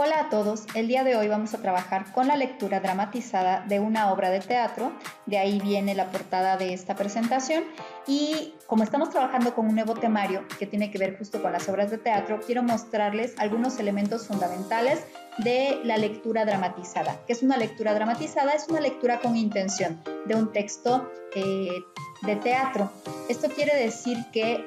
Hola a todos, el día de hoy vamos a trabajar con la lectura dramatizada de una obra de teatro, de ahí viene la portada de esta presentación y como estamos trabajando con un nuevo temario que tiene que ver justo con las obras de teatro, quiero mostrarles algunos elementos fundamentales de la lectura dramatizada. ¿Qué es una lectura dramatizada? Es una lectura con intención de un texto de teatro. Esto quiere decir que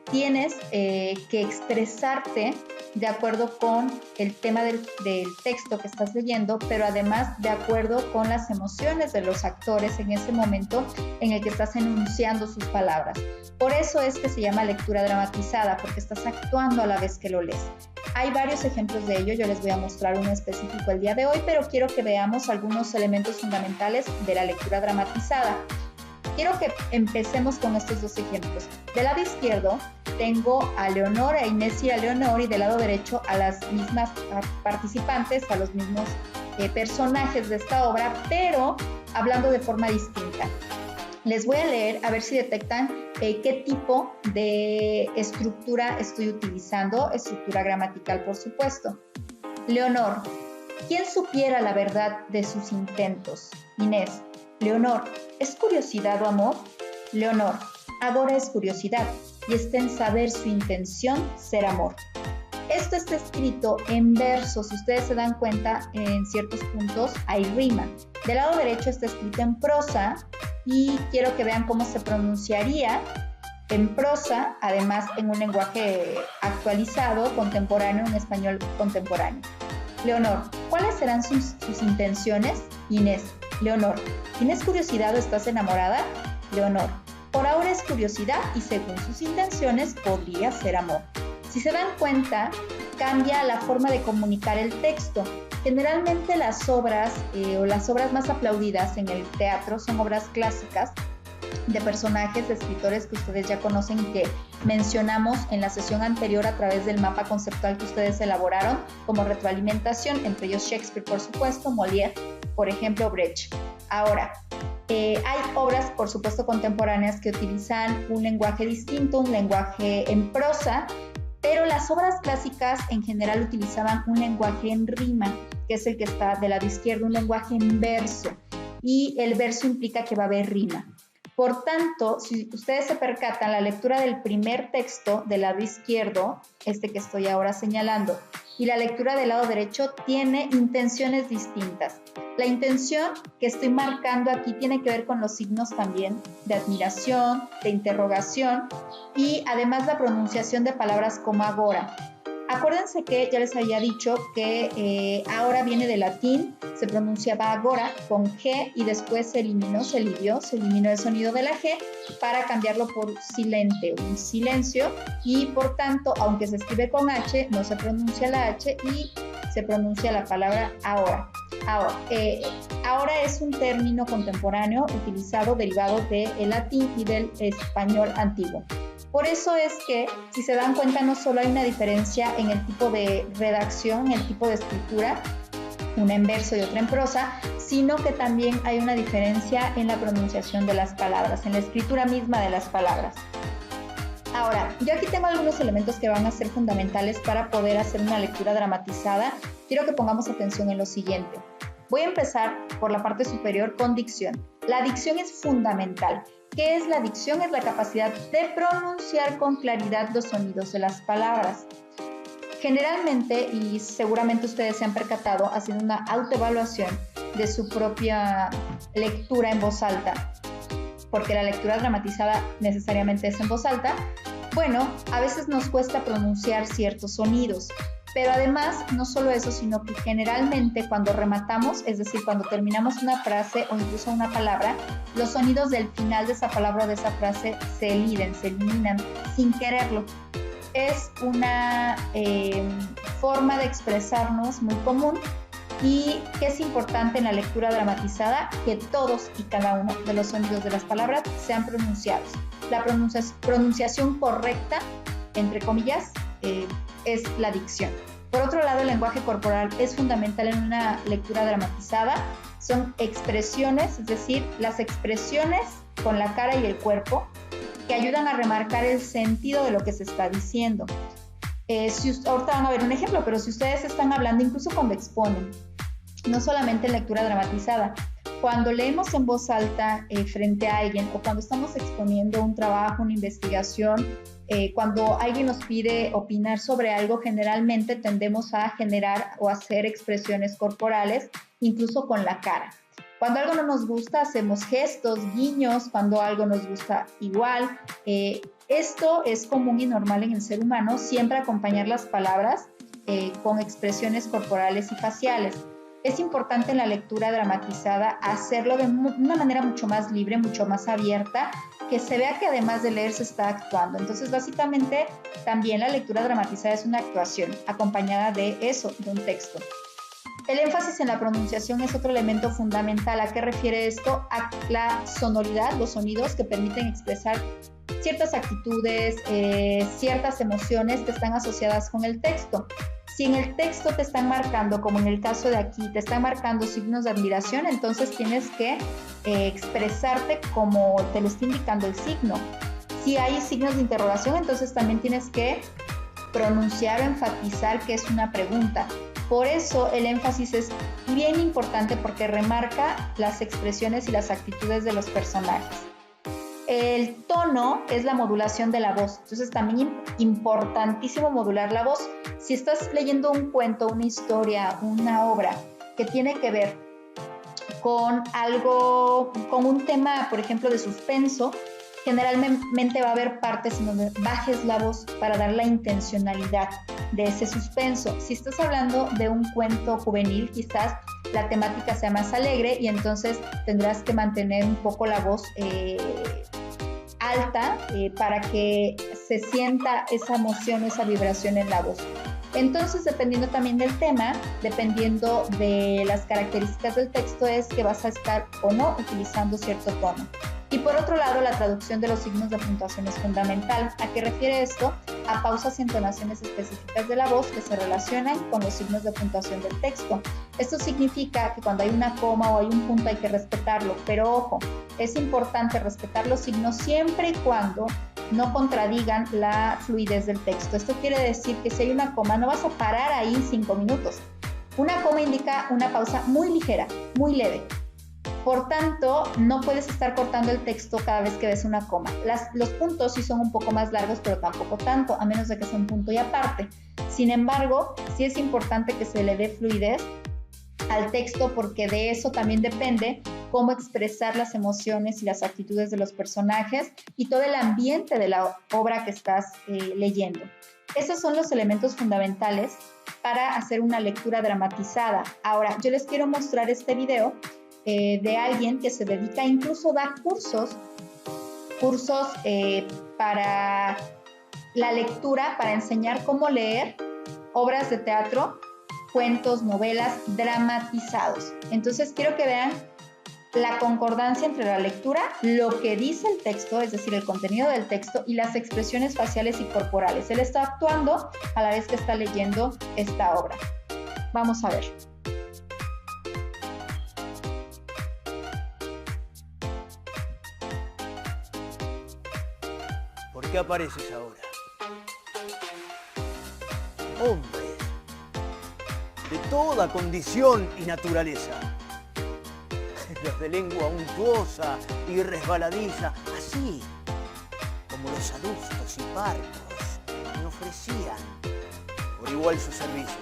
tienes que expresarte de acuerdo con el tema del texto que estás leyendo, pero además de acuerdo con las emociones de los actores en ese momento en el que estás enunciando sus palabras. Por eso es que se llama lectura dramatizada, porque estás actuando a la vez que lo lees. Hay varios ejemplos de ello, yo les voy a mostrar uno específico el día de hoy, pero quiero que veamos algunos elementos fundamentales de la lectura dramatizada. Quiero que empecemos con estos dos ejemplos. Del lado izquierdo tengo a Leonor, a Inés y a Leonor, y del lado derecho a las mismas participantes, a los mismos personajes de esta obra, pero hablando de forma distinta. Les voy a leer a ver si detectan qué tipo de estructura estoy utilizando, estructura gramatical por supuesto. Leonor, ¿quién supiera la verdad de sus intentos? Inés, Leonor, ¿es curiosidad o amor? Leonor, agora es curiosidad y está en saber su intención ser amor. Esto está escrito en versos, si ustedes se dan cuenta, en ciertos puntos hay rima. Del lado derecho está escrito en prosa y quiero que vean cómo se pronunciaría en prosa, además en un lenguaje actualizado, contemporáneo, un español contemporáneo. Leonor, ¿cuáles serán sus intenciones? Inés, Leonor, ¿tienes curiosidad o estás enamorada? Leonor, por ahora es curiosidad y según sus intenciones podría ser amor. Si se dan cuenta, cambia la forma de comunicar el texto. Generalmente las obras o las obras más aplaudidas en el teatro son obras clásicas de personajes, de escritores que ustedes ya conocen y que mencionamos en la sesión anterior a través del mapa conceptual que ustedes elaboraron como retroalimentación, entre ellos Shakespeare, por supuesto, Molière, por ejemplo, Brecht. Ahora, hay obras, por supuesto, contemporáneas que utilizan un lenguaje distinto, un lenguaje en prosa, pero las obras clásicas en general utilizaban un lenguaje en rima, que es el que está del lado izquierdo, un lenguaje en verso, y el verso implica que va a haber rima. Por tanto, si ustedes se percatan, la lectura del primer texto del lado izquierdo, este que estoy ahora señalando, y la lectura del lado derecho tiene intenciones distintas. La intención que estoy marcando aquí tiene que ver con los signos también de admiración, de interrogación y además la pronunciación de palabras como agora. Acuérdense que ya les había dicho que ahora viene del latín, se pronunciaba agora con G y después se eliminó el sonido de la G para cambiarlo por silente, un silencio, y por tanto, aunque se escribe con H, no se pronuncia la H y se pronuncia la palabra ahora. Ahora es un término contemporáneo utilizado derivado del latín y del español antiguo. Por eso es que, si se dan cuenta, no solo hay una diferencia en el tipo de redacción, el tipo de escritura, una en verso y otra en prosa, sino que también hay una diferencia en la pronunciación de las palabras, en la escritura misma de las palabras. Ahora, yo aquí tengo algunos elementos que van a ser fundamentales para poder hacer una lectura dramatizada. Quiero que pongamos atención en lo siguiente. Voy a empezar por la parte superior con dicción. La dicción es fundamental. ¿Qué es la dicción? Es la capacidad de pronunciar con claridad los sonidos de las palabras. Generalmente, y seguramente ustedes se han percatado, haciendo una autoevaluación de su propia lectura en voz alta, porque la lectura dramatizada necesariamente es en voz alta, bueno, a veces nos cuesta pronunciar ciertos sonidos. Pero además, no solo eso, sino que generalmente cuando rematamos, es decir, cuando terminamos una frase o incluso una palabra, los sonidos del final de esa palabra o de esa frase se eliden, se eliminan sin quererlo. Es una forma de expresarnos muy común y que es importante en la lectura dramatizada que todos y cada uno de los sonidos de las palabras sean pronunciados. La pronunciación correcta, entre comillas, es la dicción. Por otro lado, el lenguaje corporal es fundamental en una lectura dramatizada. Son expresiones, es decir, las expresiones con la cara y el cuerpo que ayudan a remarcar el sentido de lo que se está diciendo. Ahorita van a ver un ejemplo, pero si ustedes están hablando, incluso cuando exponen, no solamente en lectura dramatizada, cuando leemos en voz alta frente a alguien o cuando estamos exponiendo un trabajo, una investigación, cuando alguien nos pide opinar sobre algo, generalmente tendemos a generar o hacer expresiones corporales, incluso con la cara. Cuando algo no nos gusta, hacemos gestos, guiños, cuando algo nos gusta igual. Esto es común y normal en el ser humano, siempre acompañar las palabras con expresiones corporales y faciales. Es importante en la lectura dramatizada hacerlo de una manera mucho más libre, mucho más abierta, que se vea que además de leer se está actuando. Entonces, básicamente, también la lectura dramatizada es una actuación acompañada de eso, de un texto. El énfasis en la pronunciación es otro elemento fundamental. ¿A qué refiere esto? A la sonoridad, los sonidos que permiten expresar ciertas actitudes, ciertas emociones que están asociadas con el texto. Si en el texto te están marcando, como en el caso de aquí, te están marcando signos de admiración, entonces tienes que expresarte como te lo está indicando el signo. Si hay signos de interrogación, entonces también tienes que pronunciar o enfatizar que es una pregunta. Por eso el énfasis es bien importante porque remarca las expresiones y las actitudes de los personajes. El tono es la modulación de la voz, entonces también importantísimo modular la voz. Si estás leyendo un cuento, una historia, una obra que tiene que ver con algo, con un tema, por ejemplo, de suspenso, generalmente va a haber partes en donde bajes la voz para dar la intencionalidad de ese suspenso. Si estás hablando de un cuento juvenil, quizás la temática sea más alegre y entonces tendrás que mantener un poco la voz alta para que se sienta esa emoción, esa vibración en la voz. Entonces, dependiendo también del tema, dependiendo de las características del texto, es que vas a estar o no utilizando cierto tono. Y por otro lado, la traducción de los signos de puntuación es fundamental. ¿A qué refiere esto? A pausas y entonaciones específicas de la voz que se relacionan con los signos de puntuación del texto. Esto significa que cuando hay una coma o hay un punto hay que respetarlo, pero ojo, es importante respetar los signos siempre y cuando no contradigan la fluidez del texto. Esto quiere decir que si hay una coma, no vas a parar ahí 5 minutos. Una coma indica una pausa muy ligera, muy leve. Por tanto, no puedes estar cortando el texto cada vez que ves una coma. Los puntos sí son un poco más largos, pero tampoco tanto, a menos de que sea un punto y aparte. Sin embargo, sí es importante que se le dé fluidez al texto porque de eso también depende cómo expresar las emociones y las actitudes de los personajes y todo el ambiente de la obra que estás leyendo. Esos son los elementos fundamentales para hacer una lectura dramatizada. Ahora, yo les quiero mostrar este video de alguien que se dedica, incluso da cursos para la lectura, para enseñar cómo leer obras de teatro, cuentos, novelas dramatizados. Entonces quiero que vean la concordancia entre la lectura, lo que dice el texto, es decir, el contenido del texto y las expresiones faciales y corporales. Él está actuando a la vez que está leyendo esta obra. Vamos a ver. ¿Por qué apareces ahora? Hombre, de toda condición y naturaleza. Los de lengua untuosa y resbaladiza, así como los adustos y parcos me ofrecían por igual sus servicios.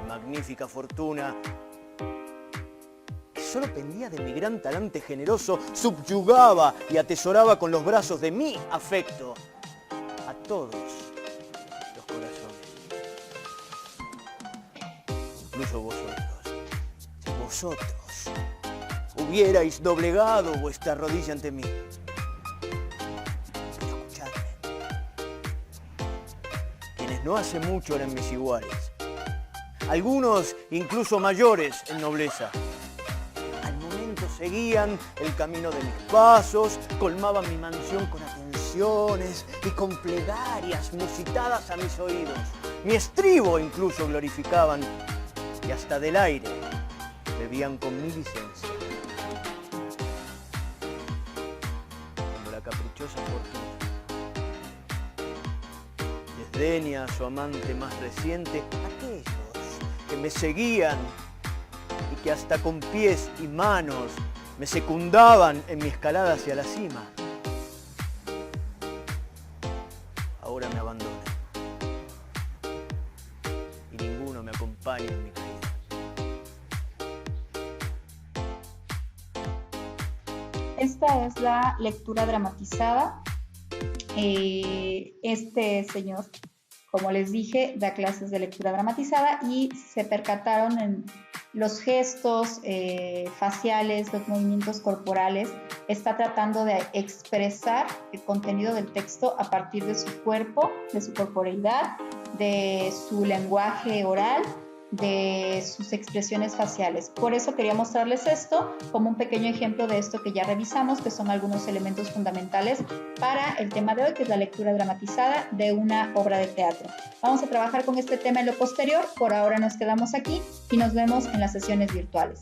Mi magnífica fortuna, que solo pendía de mi gran talante generoso, subyugaba y atesoraba con los brazos de mi afecto a todos los corazones, incluso vosotros. Vosotros hubierais doblegado vuestra rodilla ante mí. Pero escuchadme, quienes no hace mucho eran mis iguales, algunos incluso mayores en nobleza, al momento seguían el camino de mis pasos, colmaban mi mansión con atenciones y con plegarias musitadas a mis oídos, mi estribo incluso glorificaban y hasta del aire bebían con mi licencia. Cuando la caprichosa fortuna desdenia a su amante más reciente, aquellos que me seguían y que hasta con pies y manos me secundaban en mi escalada hacia la cima, ahora me abandonan y ninguno me acompaña en mi caída. Esta es la lectura dramatizada. Este señor, como les dije, da clases de lectura dramatizada y se percataron en los gestos faciales, los movimientos corporales. Está tratando de expresar el contenido del texto a partir de su cuerpo, de su corporeidad, de su lenguaje oral, de sus expresiones faciales. Por eso quería mostrarles esto como un pequeño ejemplo de esto que ya revisamos, que son algunos elementos fundamentales para el tema de hoy, que es la lectura dramatizada de una obra de teatro. Vamos a trabajar con este tema en lo posterior. Por ahora nos quedamos aquí y nos vemos en las sesiones virtuales.